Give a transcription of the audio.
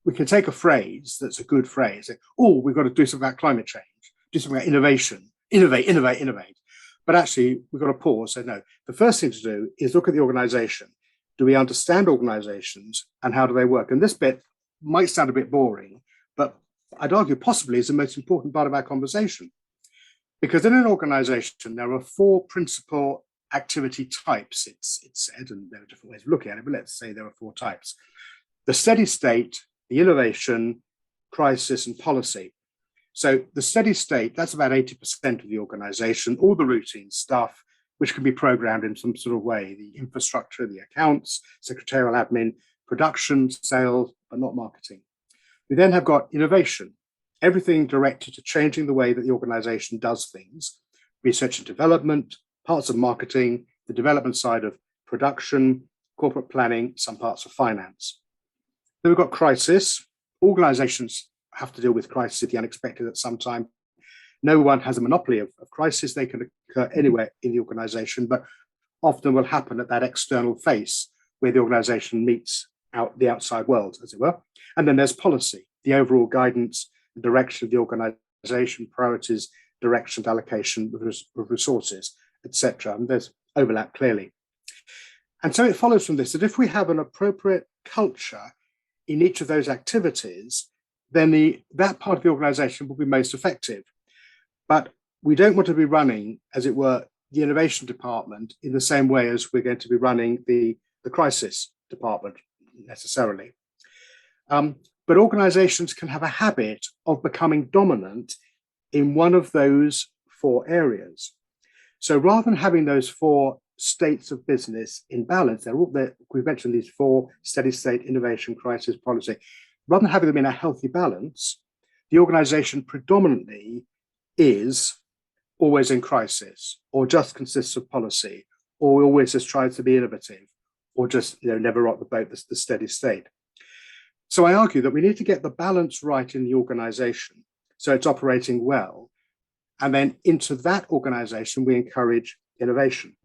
we can take a phrase that's a good phrase. Like, oh, we've got to do something about climate change, do something about innovation, innovate. But actually, we've got to pause. So no, the first thing to do is look at the organization. Do we understand organizations and how do they work? And this bit might sound a bit boring, but I'd argue possibly is the most important part of our conversation. Because in an organization, there are 4 principal activity types, it's said, and there are different ways of looking at it, but let's say there are 4 types. The steady state, the innovation, crisis, and policy. So the steady state, that's about 80% of the organization, all the routine stuff, which can be programmed in some sort of way, the infrastructure, the accounts, secretarial admin, production, sales, but not marketing. We then have got innovation, everything directed to changing the way that the organization does things, research and development, parts of marketing, the development side of production, corporate planning, some parts of finance. Then we've got crisis. Organizations have to deal with crisis, the unexpected at some time. No one has a monopoly of crisis. They can occur anywhere in the organization, but often will happen at that external face where the organization meets out the outside world, as it were. And then there's policy, the overall guidance, the direction of the organization, priorities, direction of allocation of resources, etc. And there's overlap clearly. And so it follows from this that if we have an appropriate culture in each of those activities, then that part of the organization will be most effective. But we don't want to be running, as it were, the innovation department in the same way as we're going to be running the crisis department necessarily. But organizations can have a habit of becoming dominant in one of those 4 areas. So rather than having those 4 states of business in balance, we've mentioned these 4: steady state, innovation, crisis, policy. Rather than having them in a healthy balance, the organization predominantly is always in crisis, or just consists of policy, or always just tries to be innovative, or just never rock the boat, the steady state. So I argue that we need to get the balance right in the organization so it's operating well. And then into that organization, we encourage innovation.